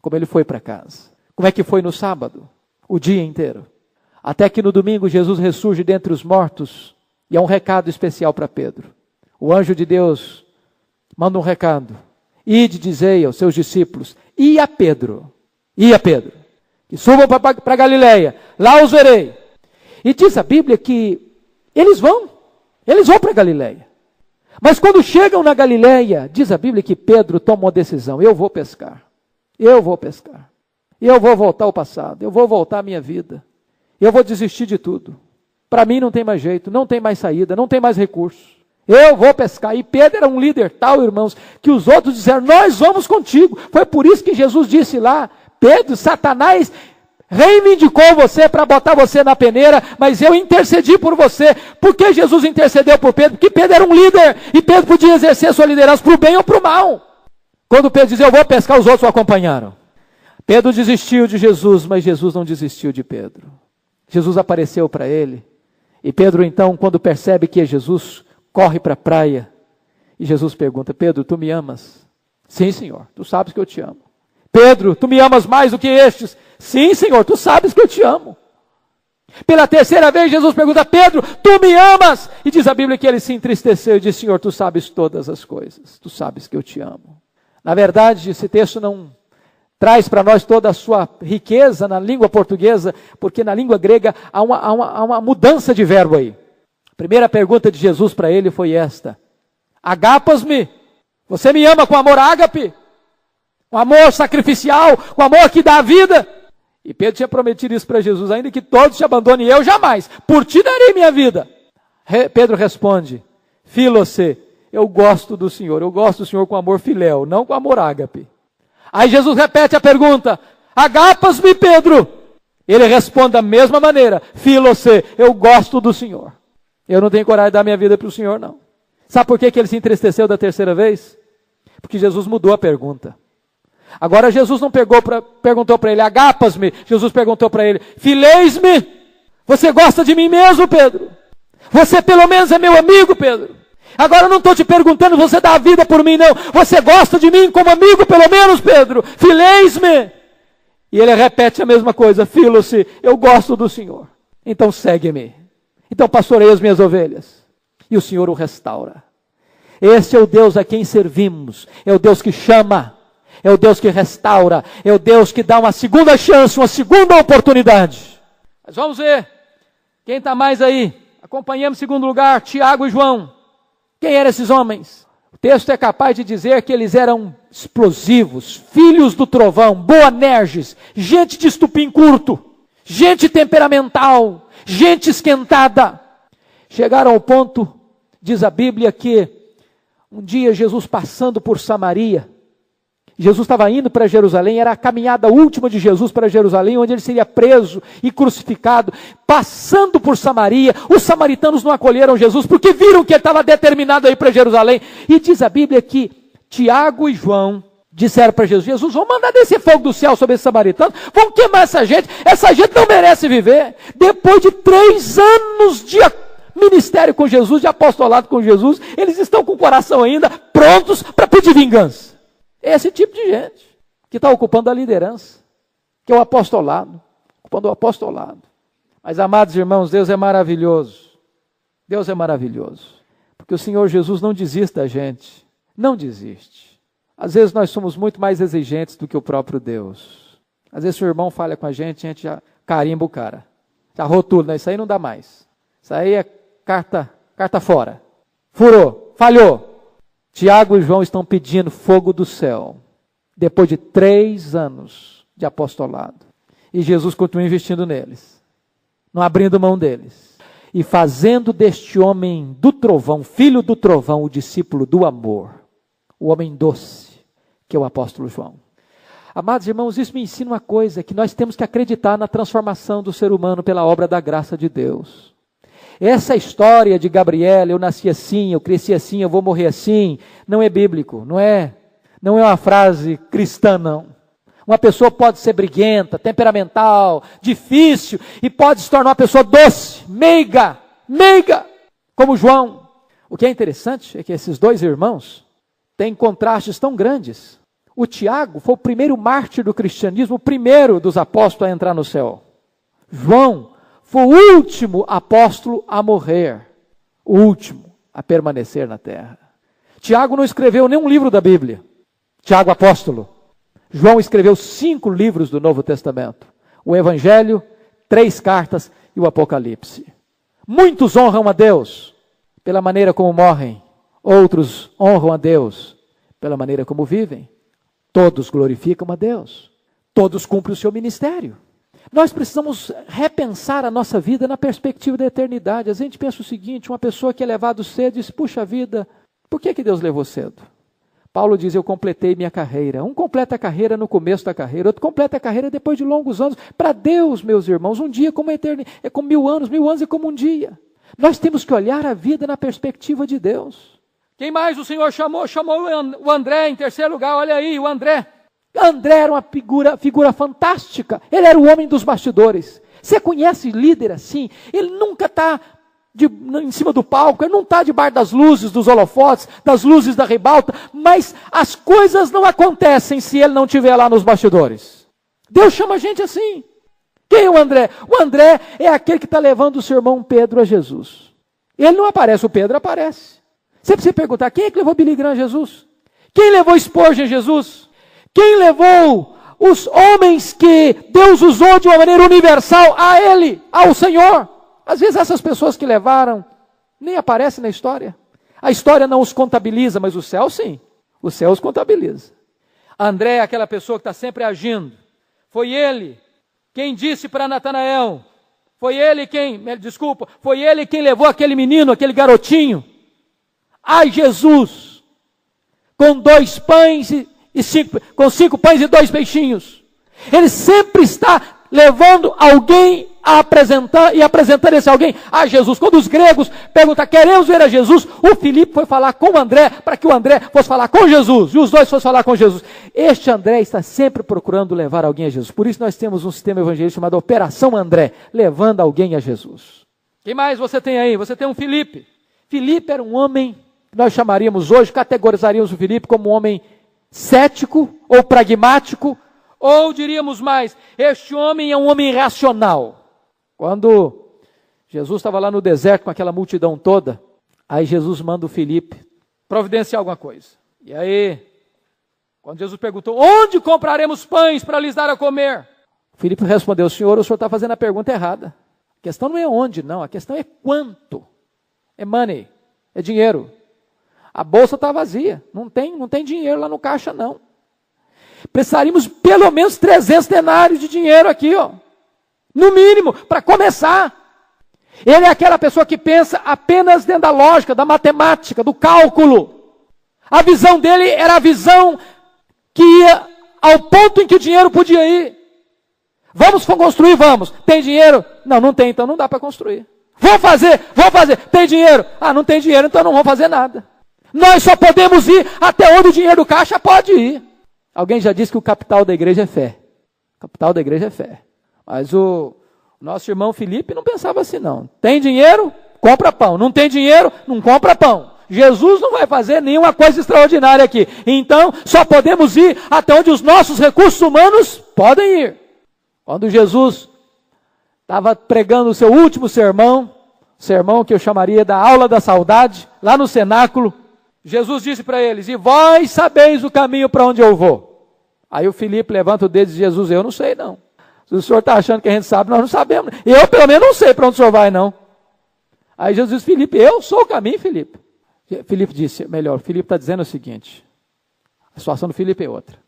Como ele foi para casa. Como é que foi no sábado? O dia inteiro. Até que no domingo Jesus ressurge dentre os mortos e é um recado especial para Pedro. O anjo de Deus manda um recado: ide, dizei aos seus discípulos, e a Pedro, que subam para Galileia, lá os verei. E diz a Bíblia que eles vão para Galileia. Mas quando chegam na Galileia, diz a Bíblia que Pedro toma uma decisão: eu vou pescar, eu vou voltar ao passado, eu vou voltar à minha vida, eu vou desistir de tudo. Para mim não tem mais jeito, não tem mais saída, não tem mais recurso. Eu vou pescar. E Pedro era um líder tal, irmãos, que os outros disseram: nós vamos contigo. Foi por isso que Jesus disse lá: Pedro, Satanás reivindicou você para botar você na peneira, mas eu intercedi por você. Por que Jesus intercedeu por Pedro? Porque Pedro era um líder, e Pedro podia exercer sua liderança para o bem ou para o mal. Quando Pedro dizia: eu vou pescar, os outros o acompanharam. Pedro desistiu de Jesus, mas Jesus não desistiu de Pedro. Jesus apareceu para ele, e Pedro então, quando percebe que é Jesus, corre para a praia, e Jesus pergunta: Pedro, tu me amas? Sim, Senhor, tu sabes que eu te amo. Pedro, tu me amas mais do que estes? Sim, Senhor, tu sabes que eu te amo. Pela terceira vez Jesus pergunta: Pedro, tu me amas? E diz a Bíblia que ele se entristeceu e disse: Senhor, tu sabes todas as coisas, tu sabes que eu te amo. Na verdade, esse texto não traz para nós toda a sua riqueza na língua portuguesa, porque na língua grega há uma mudança de verbo aí. A primeira pergunta de Jesus para ele foi esta: agapas-me? Você me ama com amor ágape? Com amor sacrificial, com amor que dá a vida? E Pedro tinha prometido isso para Jesus: ainda que todos te abandonem, eu jamais, por ti darei minha vida. Pedro responde: Filocê, eu gosto do Senhor com amor filéu, não com amor ágape. Aí Jesus repete a pergunta: agapas-me, Pedro? Ele responde da mesma maneira: Filose, eu gosto do Senhor. Eu não tenho coragem de dar minha vida para o Senhor, não. Sabe por que ele se entristeceu da terceira vez? Porque Jesus mudou a pergunta. Agora Jesus não perguntou para ele: agapas-me? Jesus perguntou para ele: fileis-me? Você gosta de mim mesmo, Pedro? Você pelo menos é meu amigo, Pedro? Agora eu não estou te perguntando se você dá a vida por mim, não. Você gosta de mim como amigo, pelo menos, Pedro? Fileis-me? E ele repete a mesma coisa: Filo-se, eu gosto do Senhor. Então segue-me. Então pastorei as minhas ovelhas. E o Senhor o restaura. Este é o Deus a quem servimos. É o Deus que chama. É o Deus que restaura. É o Deus que dá uma segunda chance, uma segunda oportunidade. Mas vamos ver. Quem está mais aí? Acompanhamos em segundo lugar Tiago e João. Quem eram esses homens? O texto é capaz de dizer que eles eram explosivos, filhos do trovão, boanerges, gente de estupim curto, gente temperamental, gente esquentada. Chegaram ao ponto, diz a Bíblia, que um dia Jesus passando por Samaria, Jesus estava indo para Jerusalém, era a caminhada última de Jesus para Jerusalém, onde ele seria preso e crucificado. Passando por Samaria, os samaritanos não acolheram Jesus, porque viram que ele estava determinado a ir para Jerusalém. E diz a Bíblia que Tiago e João disseram para Jesus: Jesus, vamos mandar descer fogo do céu sobre esses samaritanos, vamos queimar essa gente não merece viver. Depois de 3 anos de ministério com Jesus, de apostolado com Jesus, eles estão com o coração ainda prontos para pedir vingança. Esse tipo de gente que está ocupando a liderança, que é o apostolado, ocupando o apostolado. Mas, amados irmãos, Deus é maravilhoso. Deus é maravilhoso. Porque o Senhor Jesus não desiste da gente. Não desiste. Às vezes nós somos muito mais exigentes do que o próprio Deus. Às vezes o irmão falha com a gente já carimba o cara. Já rotula, isso aí não dá mais. Isso aí é carta fora. Furou, falhou. Tiago e João estão pedindo fogo do céu, depois de 3 anos de apostolado. E Jesus continua investindo neles, não abrindo mão deles. E fazendo deste homem do trovão, filho do trovão, o discípulo do amor, o homem doce, que é o apóstolo João. Amados irmãos, isso me ensina uma coisa, que nós temos que acreditar na transformação do ser humano pela obra da graça de Deus. Essa história de Gabriel, eu nasci assim, eu cresci assim, eu vou morrer assim, não é bíblico, não é uma frase cristã, não. Uma pessoa pode ser briguenta, temperamental, difícil, e pode se tornar uma pessoa doce, meiga, como João. O que é interessante é que esses 2 irmãos têm contrastes tão grandes. O Tiago foi o primeiro mártir do cristianismo, o primeiro dos apóstolos a entrar no céu. João foi o último apóstolo a morrer, o último a permanecer na terra. Tiago não escreveu nenhum livro da Bíblia, Tiago apóstolo. João escreveu 5 livros do Novo Testamento, o Evangelho, 3 cartas e o Apocalipse. Muitos honram a Deus pela maneira como morrem, outros honram a Deus pela maneira como vivem. Todos glorificam a Deus, todos cumprem o seu ministério. Nós precisamos repensar a nossa vida na perspectiva da eternidade. A gente pensa o seguinte: uma pessoa que é levada cedo diz: puxa vida, por que Deus levou cedo? Paulo diz: eu completei minha carreira. Um completa a carreira no começo da carreira, outro completa a carreira depois de longos anos. Para Deus, meus irmãos, um dia como a eternidade, é como 1000 anos, 1000 anos é como um dia. Nós temos que olhar a vida na perspectiva de Deus. Quem mais o Senhor chamou? Chamou o André em terceiro lugar, olha aí, o André. André era uma figura fantástica, ele era o homem dos bastidores. Você conhece líder assim? Ele nunca está em cima do palco, ele não está debaixo das luzes, dos holofotes, das luzes da ribalta, mas as coisas não acontecem se ele não estiver lá nos bastidores. Deus chama a gente assim. Quem é o André? O André é aquele que está levando o seu irmão Pedro a Jesus. Ele não aparece, o Pedro aparece. Você precisa perguntar: quem é que levou Billy Graham a Jesus? Quem levou Spurgeon a Jesus? Quem levou os homens que Deus usou de uma maneira universal a Ele, ao Senhor? Às vezes essas pessoas que levaram nem aparecem na história. A história não os contabiliza, mas o céu sim. O céu os contabiliza. André é aquela pessoa que está sempre agindo. Foi ele quem disse para Natanael, foi ele quem levou aquele menino, aquele garotinho, a Jesus, com 2 pães com 5 pães e 2 peixinhos. Ele sempre está levando alguém a apresentar e apresentando esse alguém a Jesus. Quando os gregos perguntam, queremos ver a Jesus, o Filipe foi falar com o André, para que o André fosse falar com Jesus, e os dois fossem falar com Jesus. Este André está sempre procurando levar alguém a Jesus. Por isso nós temos um sistema evangelístico chamado Operação André, levando alguém a Jesus. Quem mais você tem aí? Você tem um Filipe. Filipe era um homem, que nós chamaríamos hoje, categorizaríamos o Filipe como um homem cético ou pragmático, ou diríamos mais, este homem é um homem racional. Quando Jesus estava lá no deserto com aquela multidão toda, aí Jesus manda o Filipe providenciar alguma coisa. E aí, quando Jesus perguntou, onde compraremos pães para lhes dar a comer? O Filipe respondeu, Senhor, o senhor está fazendo a pergunta errada. A questão não é onde, não, a questão é quanto. É money, é dinheiro. A bolsa está vazia, não tem dinheiro lá no caixa, não. Precisaríamos pelo menos 300 denários de dinheiro aqui, ó. No mínimo, para começar. Ele é aquela pessoa que pensa apenas dentro da lógica, da matemática, do cálculo. A visão dele era a visão que ia ao ponto em que o dinheiro podia ir. Vamos construir, vamos. Tem dinheiro? Não, não tem, então não dá para construir. Vou fazer. Tem dinheiro? Ah, não tem dinheiro, então não vamos fazer nada. Nós só podemos ir até onde o dinheiro do caixa pode ir. Alguém já disse que o capital da igreja é fé. O capital da igreja é fé. Mas o nosso irmão Filipe não pensava assim, não. Tem dinheiro? Compra pão. Não tem dinheiro? Não compra pão. Jesus não vai fazer nenhuma coisa extraordinária aqui. Então, só podemos ir até onde os nossos recursos humanos podem ir. Quando Jesus estava pregando o seu último sermão que eu chamaria da aula da saudade, lá no cenáculo, Jesus disse para eles, e vós sabeis o caminho para onde eu vou. Aí o Filipe levanta o dedo e diz, Jesus, eu não sei não. Se o senhor está achando que a gente sabe, nós não sabemos. Eu pelo menos não sei para onde o senhor vai não. Aí Jesus disse, Filipe, eu sou o caminho, Filipe. Filipe disse, melhor, Filipe está dizendo o seguinte, a situação do Filipe é outra.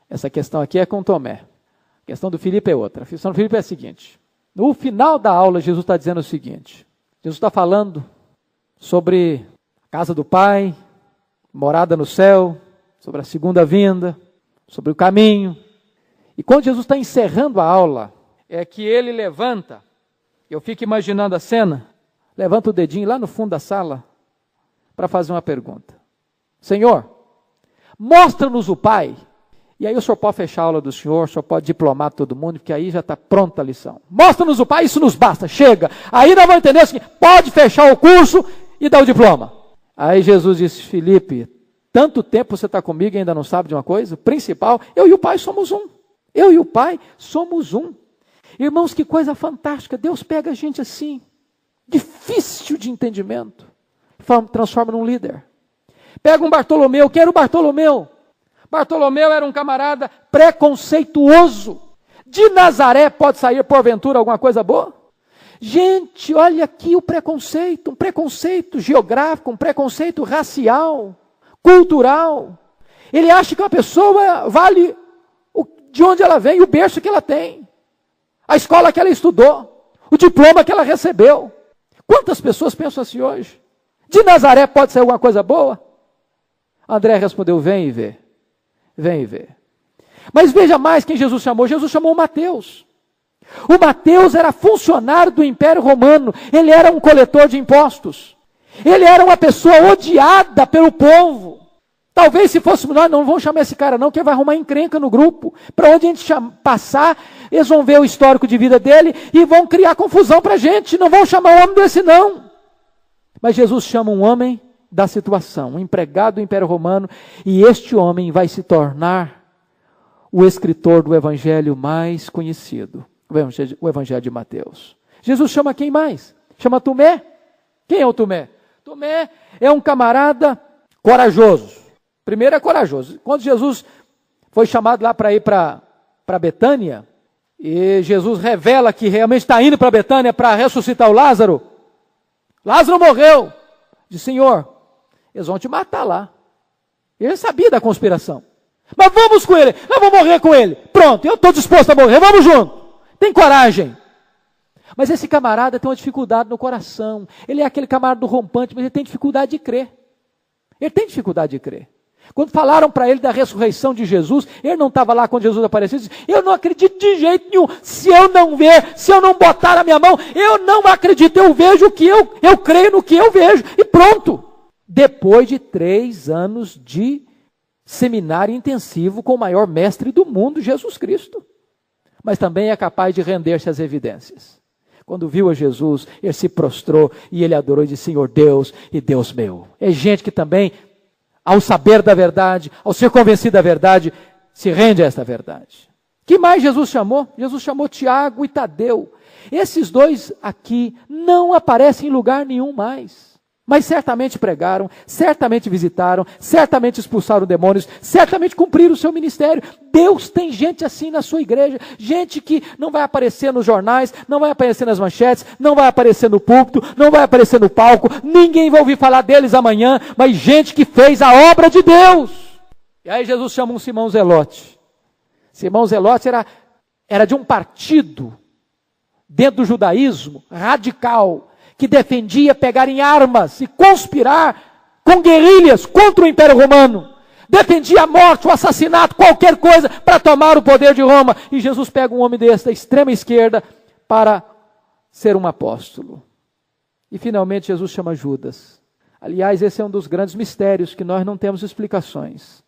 Essa questão aqui é com Tomé. A questão do Filipe é outra. A questão do Filipe é a seguinte. No final da aula, Jesus está dizendo o seguinte. Jesus está falando sobre a casa do Pai, morada no céu, sobre a segunda vinda, sobre o caminho. E quando Jesus está encerrando a aula, é que ele levanta, eu fico imaginando a cena, levanta o dedinho lá no fundo da sala para fazer uma pergunta. Senhor, mostra-nos o Pai. E aí o senhor pode fechar a aula do senhor, o senhor pode diplomar todo mundo, porque aí já está pronta a lição. Mostra-nos o Pai, isso nos basta, chega. Aí nós vamos entender assim, pode fechar o curso e dar o diploma. Aí Jesus disse, Filipe, tanto tempo você está comigo e ainda não sabe de uma coisa? O principal, eu e o Pai somos um. Eu e o Pai somos um. Irmãos, que coisa fantástica. Deus pega a gente assim, difícil de entendimento, transforma num líder. Pega um Bartolomeu, quem era o Bartolomeu? Bartolomeu era um camarada preconceituoso. De Nazaré pode sair porventura alguma coisa boa? Gente, olha aqui o preconceito, um preconceito geográfico, um preconceito racial, cultural. Ele acha que uma pessoa vale de onde ela vem, o berço que ela tem, a escola que ela estudou, o diploma que ela recebeu. Quantas pessoas pensam assim hoje? De Nazaré pode sair alguma coisa boa? André respondeu, vem e vê. Vem e vê. Mas veja mais quem Jesus chamou. Jesus chamou o Mateus. O Mateus era funcionário do Império Romano. Ele era um coletor de impostos. Ele era uma pessoa odiada pelo povo. Talvez se fôssemos nós, não vamos chamar esse cara não, que vai arrumar encrenca no grupo. Para onde a gente passar, eles vão ver o histórico de vida dele e vão criar confusão para a gente. Não vão chamar um homem desse não. Mas Jesus chama um homem da situação, um empregado do Império Romano, e este homem vai se tornar o escritor do evangelho mais conhecido, o evangelho de Mateus. Jesus chama quem mais? Chama Tomé. Quem é o Tomé? Tomé é um camarada corajoso. Primeiro é corajoso. Quando Jesus foi chamado lá para ir para Betânia, e Jesus revela que realmente está indo para Betânia para ressuscitar o Lázaro, Lázaro morreu. Diz, Senhor, eles vão te matar lá. Ele sabia da conspiração. Mas vamos com ele, nós vamos morrer com ele. Pronto, eu estou disposto a morrer, vamos junto. Tem coragem. Mas esse camarada tem uma dificuldade no coração. Ele é aquele camarada do rompante, mas ele tem dificuldade de crer. Ele tem dificuldade de crer. Quando falaram para ele da ressurreição de Jesus, ele não estava lá quando Jesus apareceu, ele disse, eu não acredito de jeito nenhum, se eu não ver, se eu não botar na minha mão, eu não acredito, eu vejo o que eu creio no que eu vejo, e pronto. Depois de 3 anos de seminário intensivo com o maior mestre do mundo, Jesus Cristo. Mas também é capaz de render-se às evidências. Quando viu a Jesus, ele se prostrou e ele adorou e disse, Senhor Deus e Deus meu. É gente que também, ao saber da verdade, ao ser convencido da verdade, se rende a esta verdade. Que mais Jesus chamou? Jesus chamou Tiago e Tadeu. Esses 2 aqui não aparecem em lugar nenhum mais. Mas certamente pregaram, certamente visitaram, certamente expulsaram demônios, certamente cumpriram o seu ministério. Deus tem gente assim na sua igreja, gente que não vai aparecer nos jornais, não vai aparecer nas manchetes, não vai aparecer no púlpito, não vai aparecer no palco, ninguém vai ouvir falar deles amanhã, mas gente que fez a obra de Deus. E aí Jesus chama um Simão Zelote. Simão Zelote era de um partido, dentro do judaísmo, radical, que defendia pegar em armas e conspirar com guerrilhas contra o Império Romano. Defendia a morte, o assassinato, qualquer coisa para tomar o poder de Roma. E Jesus pega um homem desse da extrema esquerda para ser um apóstolo. E finalmente Jesus chama Judas. Aliás, esse é um dos grandes mistérios que nós não temos explicações.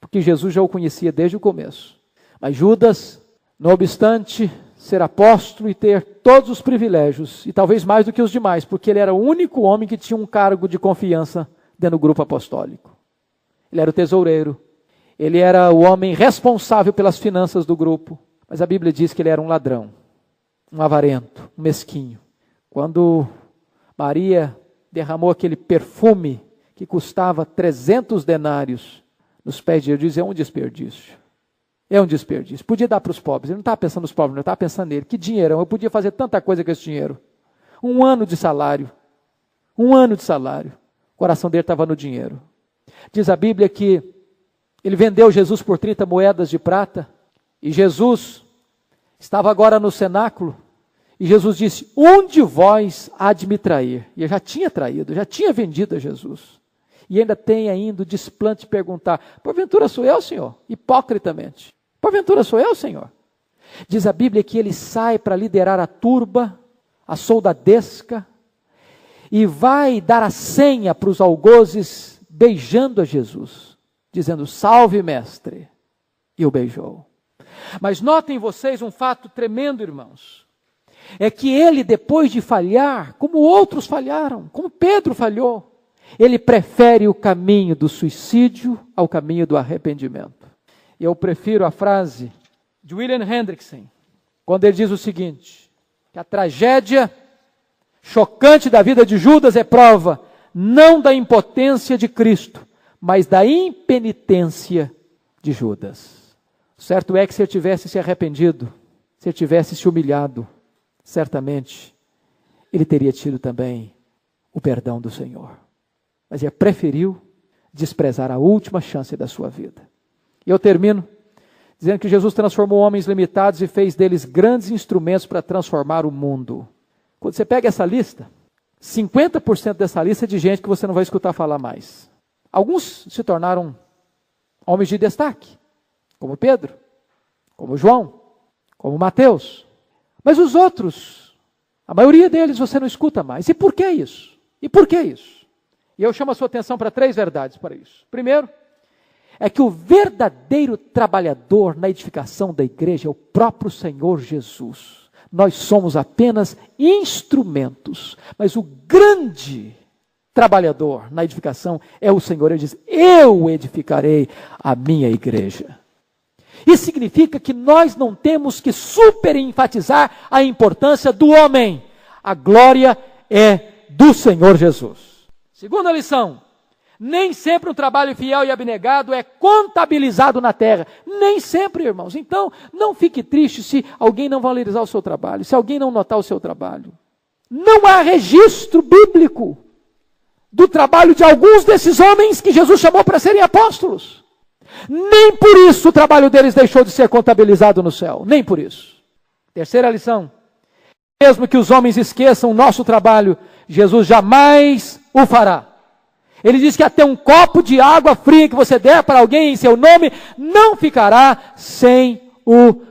Porque Jesus já o conhecia desde o começo. Mas Judas, não obstante ser apóstolo e ter todos os privilégios, e talvez mais do que os demais, porque ele era o único homem que tinha um cargo de confiança dentro do grupo apostólico. Ele era o tesoureiro, ele era o homem responsável pelas finanças do grupo, mas a Bíblia diz que ele era um ladrão, um avarento, um mesquinho. Quando Maria derramou aquele perfume que custava 300 denários nos pés de Jesus, é um desperdício. É um desperdício. Podia dar para os pobres. Ele não estava pensando nos pobres, não estava pensando nele. Que dinheirão, eu podia fazer tanta coisa com esse dinheiro. 1 ano de salário. 1 ano de salário. O coração dele estava no dinheiro. Diz a Bíblia que ele vendeu Jesus por 30 moedas de prata. E Jesus estava agora no cenáculo. E Jesus disse, um de vós há de me trair. E eu já tinha traído, já tinha vendido a Jesus. E ainda tem ainda o desplante de perguntar, porventura sou eu, Senhor? Hipocritamente. Porventura sou eu, Senhor? Diz a Bíblia que ele sai para liderar a turba, a soldadesca, e vai dar a senha para os algozes, beijando a Jesus, dizendo, salve mestre, e o beijou. Mas notem vocês um fato tremendo, irmãos, é que ele, depois de falhar, como outros falharam, como Pedro falhou, ele prefere o caminho do suicídio ao caminho do arrependimento. Eu prefiro a frase de William Hendrickson, quando ele diz o seguinte, que a tragédia chocante da vida de Judas é prova, não da impotência de Cristo, mas da impenitência de Judas. Certo é que se ele tivesse se arrependido, se ele tivesse se humilhado, certamente ele teria tido também o perdão do Senhor. Mas ele preferiu desprezar a última chance da sua vida. E eu termino dizendo que Jesus transformou homens limitados e fez deles grandes instrumentos para transformar o mundo. Quando você pega essa lista, 50% dessa lista é de gente que você não vai escutar falar mais. Alguns se tornaram homens de destaque, como Pedro, como João, como Mateus. Mas os outros, a maioria deles você não escuta mais. E por que isso? E por que isso? E eu chamo a sua atenção para 3 verdades para isso. Primeiro, é que o verdadeiro trabalhador na edificação da igreja é o próprio Senhor Jesus. Nós somos apenas instrumentos, mas o grande trabalhador na edificação é o Senhor. Ele diz, eu edificarei a minha igreja. Isso significa que nós não temos que super enfatizar a importância do homem. A glória é do Senhor Jesus. Segunda lição, nem sempre um trabalho fiel e abnegado é contabilizado na terra. Nem sempre, irmãos. Então, não fique triste se alguém não valorizar o seu trabalho, se alguém não notar o seu trabalho. Não há registro bíblico do trabalho de alguns desses homens que Jesus chamou para serem apóstolos. Nem por isso o trabalho deles deixou de ser contabilizado no céu. Nem por isso. Terceira lição. Mesmo que os homens esqueçam o nosso trabalho, Jesus jamais o fará. Ele diz que até um copo de água fria que você der para alguém em seu nome, não ficará sem o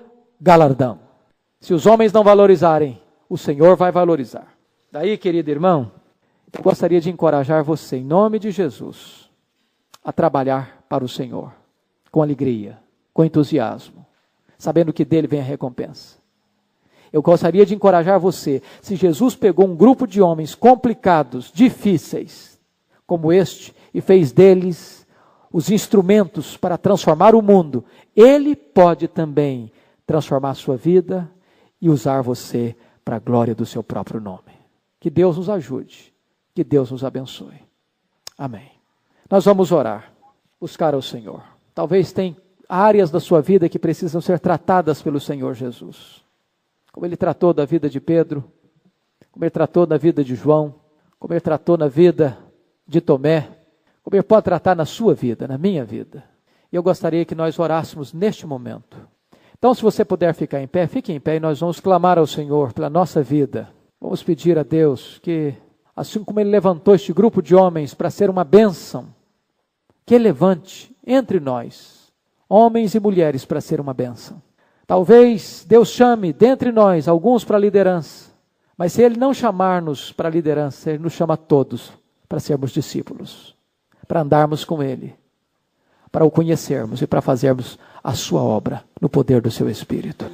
galardão. Se os homens não valorizarem, o Senhor vai valorizar. Daí, querido irmão, eu gostaria de encorajar você, em nome de Jesus, a trabalhar para o Senhor, com alegria, com entusiasmo, sabendo que dele vem a recompensa. Eu gostaria de encorajar você, se Jesus pegou um grupo de homens complicados, difíceis, como este, e fez deles os instrumentos para transformar o mundo, Ele pode também transformar a sua vida e usar você para a glória do seu próprio nome. Que Deus nos ajude, que Deus nos abençoe. Amém. Nós vamos orar, buscar ao Senhor. Talvez tenha áreas da sua vida que precisam ser tratadas pelo Senhor Jesus. Como Ele tratou da vida de Pedro, como Ele tratou na vida de João, como Ele tratou na vida de Tomé, como Ele pode tratar na sua vida, na minha vida. E eu gostaria que nós orássemos neste momento. Então, se você puder ficar em pé, fique em pé e nós vamos clamar ao Senhor pela nossa vida. Vamos pedir a Deus que, assim como Ele levantou este grupo de homens para ser uma bênção, que Ele levante entre nós, homens e mulheres, para ser uma bênção. Talvez Deus chame dentre nós alguns para a liderança, mas se Ele não chamar-nos para a liderança, Ele nos chama a todos para sermos discípulos, para andarmos com Ele, para o conhecermos e para fazermos a sua obra no poder do seu Espírito.